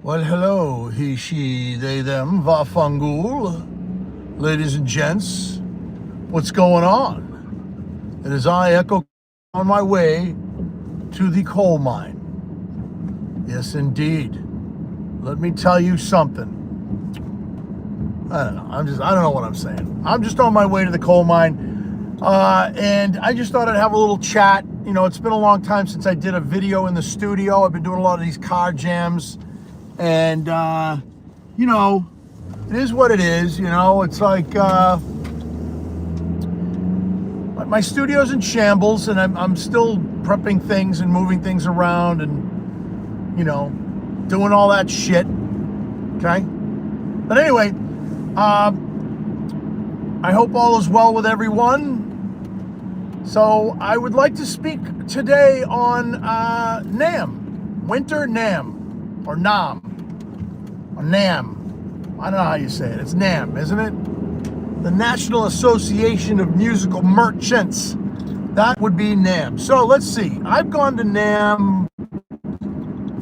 Well, hello, he, she, they, them, vafangul. Ladies and gents, what's going on? It is I, Echo, on my way to the coal mine. Yes, indeed. Let me tell you something. I don't know. I don't know what I'm saying. I'm just on my way to the coal mine. And I just thought I'd have a little chat. You know, it's been a long time since I did a video in the studio. I've been doing a lot of these car jams. And, you know, it is what it is. You know, it's like my studio's in shambles, and I'm still prepping things and moving things around and, you know, doing all that shit. Okay? But anyway, I hope all is well with everyone. So I would like to speak today on NAMM, Winter NAMM, or NAMM, or NAMM. I don't know how you say it. It's NAMM, isn't it? The National Association of Musical Merchants. That would be NAMM. So let's see. I've gone to NAMM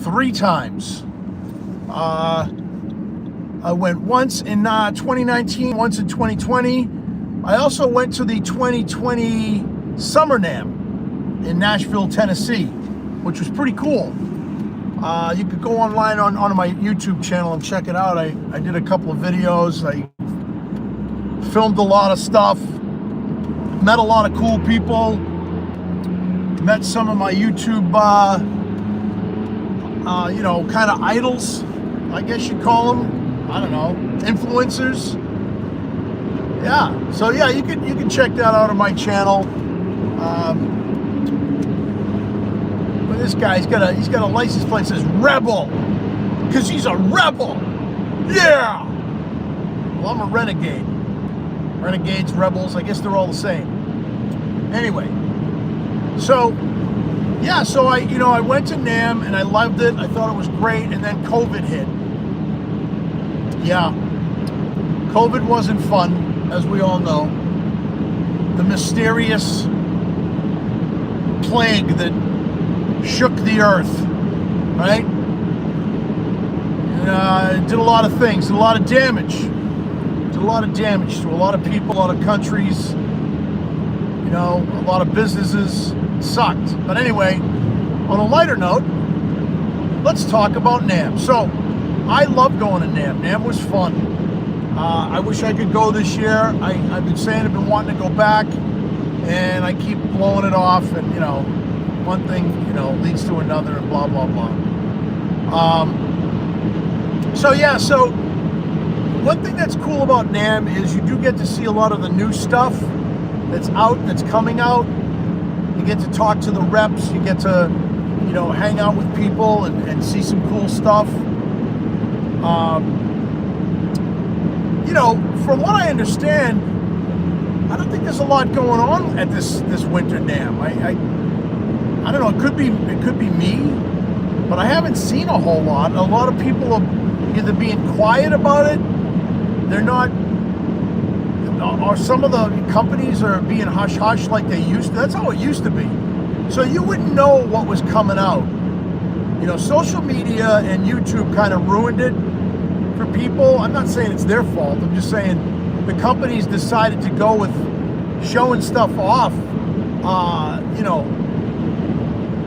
3 times. I went once in 2019, once in 2020. I also went to the 2020 Summer NAMM in Nashville, Tennessee, which was pretty cool. You could go online on my YouTube channel and check it out. I did a couple of videos. I filmed a lot of stuff. Met a lot of cool people. Met some of my YouTube, you know, kind of idols, I guess you'd call them. I don't know, influencers. Yeah, so yeah, you can check that out on my channel. But this guy, he's got a license plate that says Rebel, because he's a rebel. Yeah. Well, I'm a renegade. Renegades, rebels, I guess they're all the same. Anyway, so yeah, so I went to NAMM and I loved it. I thought it was great, and then COVID hit. Yeah, COVID wasn't fun, as we all know. The mysterious plague that shook the earth, right? It did a lot of things, did a lot of damage. Did a lot of damage to a lot of people, a lot of countries, you know, a lot of businesses. It sucked. But anyway, on a lighter note, let's talk about NAMM. So, I love going to NAMM. NAMM was fun. I wish I could go this year. I've been saying I've been wanting to go back, and I keep blowing it off, and, you know, one thing, you know, leads to another, and blah, blah, blah. So, yeah, so one thing that's cool about NAMM is you do get to see a lot of the new stuff that's out, that's coming out. You get to talk to the reps. You get to, you know, hang out with people and see some cool stuff. You know, from what I understand, I don't think there's a lot going on at this winter NAMM. I don't know. It could be me, but I haven't seen a whole lot. A lot of people are either being quiet about it. They're not, or some of the companies are being hush hush like they used to. That's how it used to be. So you wouldn't know what was coming out. You know, social media and YouTube kind of ruined it for people. I'm not saying it's their fault. I'm just saying the companies decided to go with showing stuff off, you know,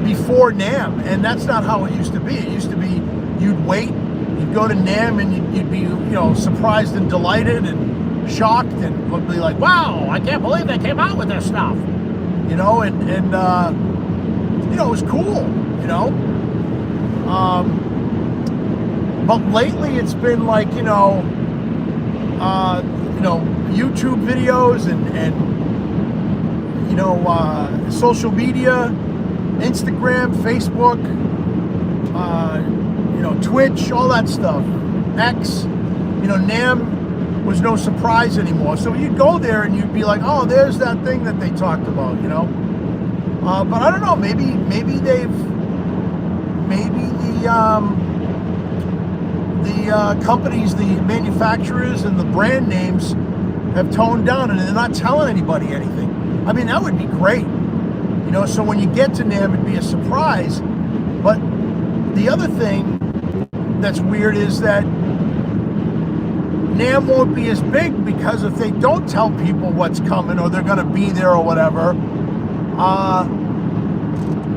before NAMM, and that's not how it used to be. It used to be you'd wait, you'd go to NAMM, and you'd be, you know, surprised and delighted and shocked, and would be like, wow, I can't believe they came out with this stuff, you know, and you know, it was cool, you know. But lately it's been like, you know, YouTube videos and you know, social media, Instagram, Facebook, you know, Twitch, all that stuff, X. You know, NAMM was no surprise anymore. So you'd go there and you'd be like, oh, there's that thing that they talked about, you know. But I don't know, maybe the companies, the manufacturers, and the brand names have toned down, and they're not telling anybody anything. I mean, that would be great. You know, so when you get to NAMM, it'd be a surprise. But the other thing that's weird is that NAMM won't be as big, because if they don't tell people what's coming or they're going to be there or whatever,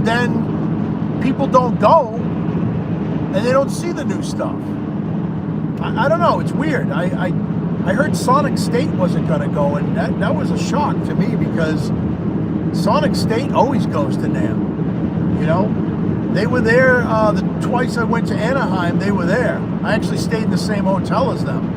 then people don't go and they don't see the new stuff. I don't know. It's weird. I heard Sonic State wasn't going to go, and that was a shock to me, because Sonic State always goes to NAMM. You know, they were there the twice I went to Anaheim. They were there. I actually stayed in the same hotel as them.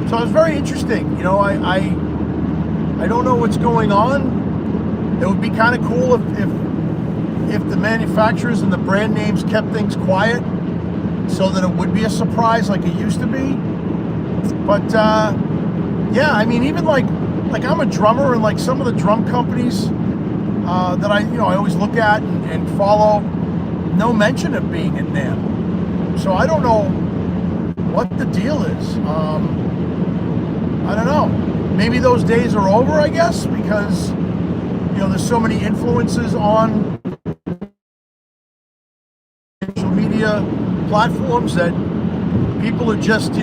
So it was very interesting. You know, I don't know what's going on. It would be kind of cool if the manufacturers and the brand names kept things quiet, so that it would be a surprise like it used to be. But yeah, I mean, even like I'm a drummer, and like some of the drum companies that I always look at and follow, no mention of being in NAMM. So I don't know what the deal is. I don't know. Maybe those days are over, I guess, because there's so many influences on social media platforms that people are just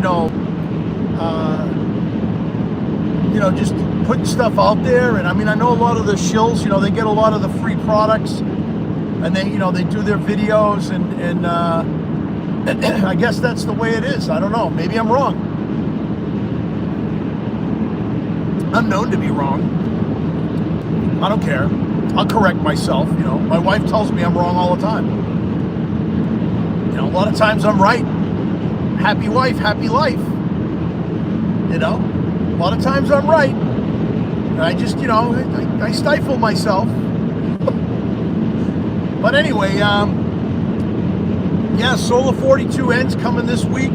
just putting stuff out there. And I mean, I know a lot of the shills, they get a lot of the free products, and they do their videos, and I guess that's the way it is. I don't know. Maybe I'm wrong. I'm known to be wrong. I don't care. I'll correct myself. My wife tells me I'm wrong all the time. A lot of times I'm right. Happy wife, happy life. A lot of times I'm right. And I just, I stifle myself. But anyway, yeah, Solar 42 ends coming this week.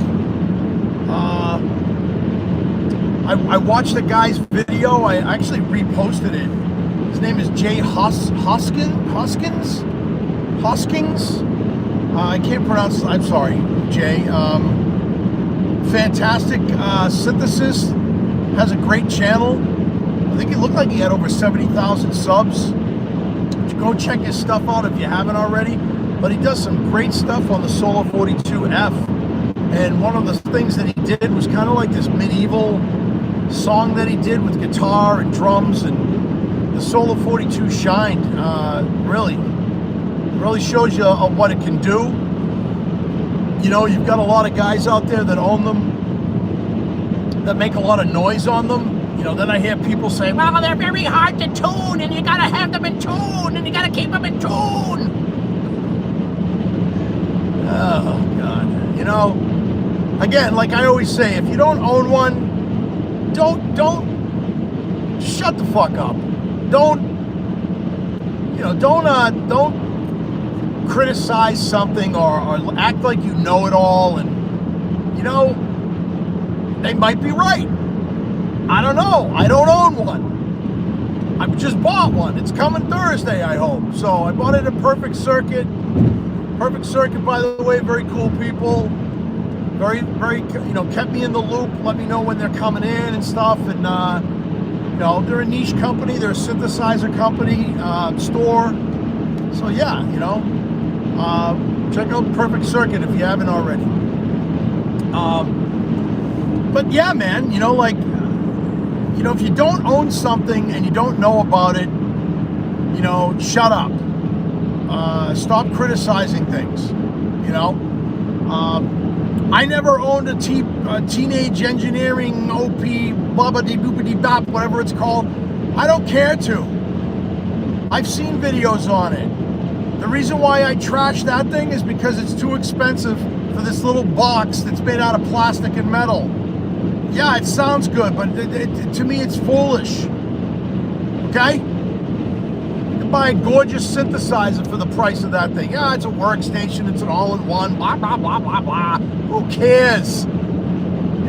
I watched the guy's video. I actually reposted it. His name is Jay Hoskins. I can't pronounce. I'm sorry, Jay. Fantastic synthesis. Has a great channel. I think it looked like he had over 70,000 subs. Go check his stuff out if you haven't already. But he does some great stuff on the Solar 42F. And one of the things that he did was kind of like this medieval song that he did with guitar and drums, and the Solar 42 shined. Really shows you what it can do. You've got a lot of guys out there that own them, that make a lot of noise on them. Then I hear people say, well, they're very hard to tune, and you gotta have them in tune, and you gotta keep them in tune. Oh, God. Again, like I always say, if you don't own one, don't shut the fuck up. Don't criticize something or act like you know it all, and they might be right. I don't know. I don't own one. I just bought one. It's coming Thursday, I hope. So I bought it at Perfect Circuit. Perfect Circuit, by the way, very cool people. Very, very, kept me in the loop, let me know when they're coming in and stuff. And, they're a niche company. They're a synthesizer company, store. So, yeah, check out Perfect Circuit if you haven't already. But, yeah, man, if you don't own something and you don't know about it, shut up. Stop criticizing things, I never owned a teenage engineering OP, blah-blah-dee-boop-a-dee-bop, whatever it's called. I don't care to. I've seen videos on it. The reason why I trash that thing is because it's too expensive for this little box that's made out of plastic and metal. Yeah, it sounds good, but to me it's foolish. Okay? You can buy a gorgeous synthesizer for the price of that thing. Yeah, it's a workstation, it's an all-in-one, blah, blah, blah, blah, blah. Who cares?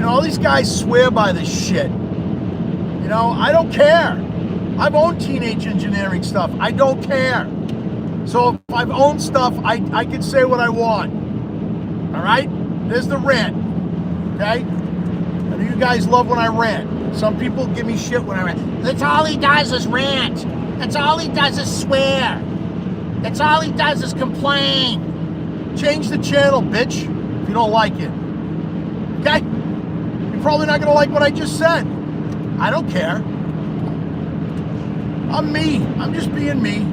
All these guys swear by this shit. I don't care. I've owned teenage engineering stuff. I don't care. So if I've owned stuff, I can say what I want. All right? There's the rant. Okay? I know you guys love when I rant. Some people give me shit when I rant. That's all he does is rant. That's all he does is swear. That's all he does is complain. change the channel, bitch, if you don't like it. Okay? You're probably not gonna like what I just said. I don't care. I'm me. I'm just being me.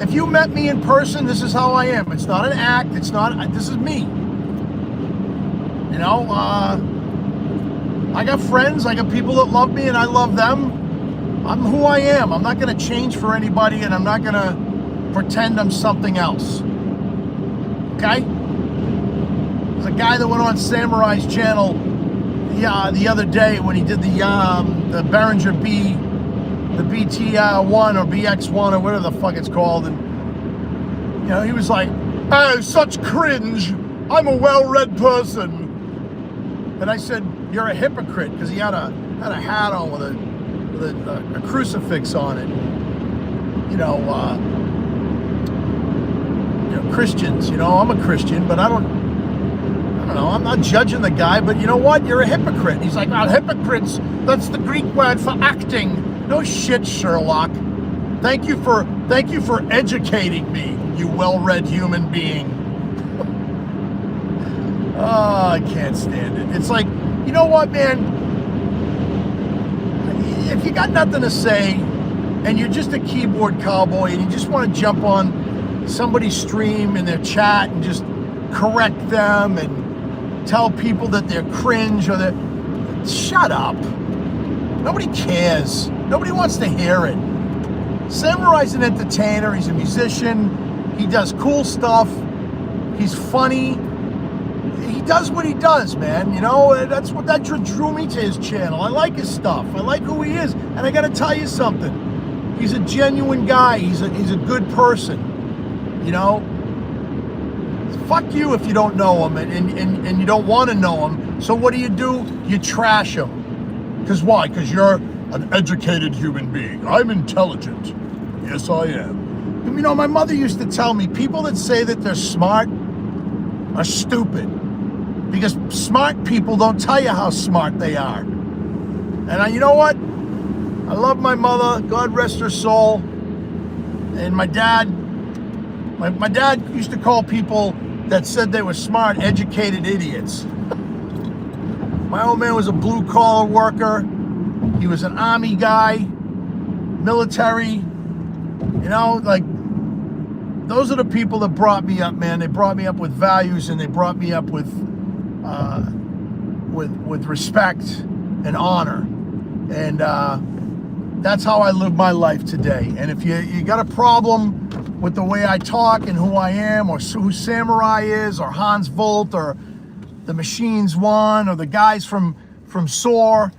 If you met me in person, this is how I am. It's not an act. It's not, this is me. You know, I got friends. I got people that love me and I love them. I'm who I am. I'm not going to change for anybody, and I'm not going to pretend I'm something else. Okay? There's a guy that went on Samurai's channel the other day when he did the Behringer the BT1 or BX1 or whatever the fuck it's called, and you know, he was like, "Oh, such cringe. I'm a well-read person." And I said, "You're a hypocrite," because he had a hat on with a crucifix on it. You know, Christians. You know, I'm a Christian, but I don't know. I'm not judging the guy, but you know what? You're a hypocrite. He's like, "Well, hypocrites. That's the Greek word for acting." No shit, Sherlock. Thank you for educating me, you well-read human being. Oh, I can't stand it. It's like, you know what, man? If you got nothing to say and you're just a keyboard cowboy and you just want to jump on somebody's stream and their chat and just correct them and tell people that they're cringe or that, shut up. Nobody cares. Nobody wants to hear it. Samurai's an entertainer. He's a musician. He does cool stuff. He's funny. He does what he does, man. You know, that drew me to his channel. I like his stuff. I like who he is. And I got to tell you something. He's a genuine guy. He's a good person. You know? Fuck you if you don't know him and you don't want to know him. So what do? You trash him. Because why? Because you're an educated human being. I'm intelligent. Yes, I am. You know, my mother used to tell me, people that say that they're smart are stupid. Because smart people don't tell you how smart they are. And you know what? I love my mother. God rest her soul. And my dad, my dad used to call people that said they were smart, educated idiots. My old man was a blue-collar worker. He was an army guy, military. You know, like, those are the people that brought me up, man. They brought me up with values, and they brought me up with respect and honor. And that's how I live my life today. And if you got a problem with the way I talk and who I am, or who Samurai is, or Hans Volt, or the Machines One, or the guys from SOAR,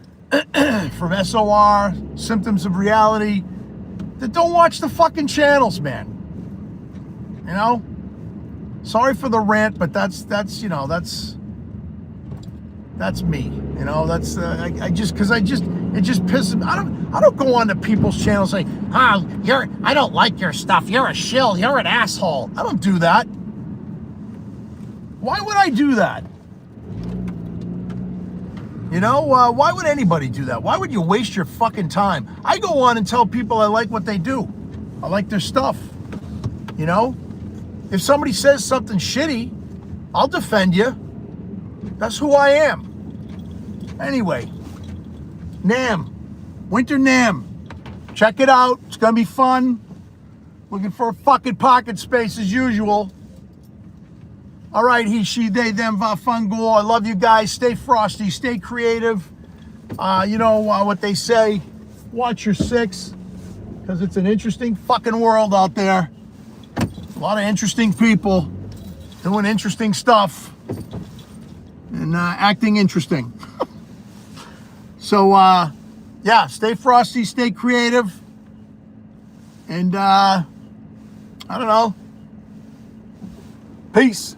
from SOR, Symptoms of Reality, that don't watch the fucking channels, man. You know? Sorry for the rant, but that's you know, that's me. You know, that's it just pisses me. I don't go on to people's channels saying, I don't like your stuff. You're a shill. You're an asshole. I don't do that. Why would I do that? You know, why would anybody do that? Why would you waste your fucking time? I go on and tell people I like what they do. I like their stuff. You know? If somebody says something shitty, I'll defend you. That's who I am. Anyway, NAMM. Winter NAMM. Check it out. It's going to be fun. Looking for a fucking pocket space as usual. All right, he, she, they, them, fungal. I love you guys. Stay frosty. Stay creative. You know what they say. Watch your six, because it's an interesting fucking world out there. A lot of interesting people doing interesting stuff and acting interesting. So, yeah, stay frosty. Stay creative. And, I don't know. Peace.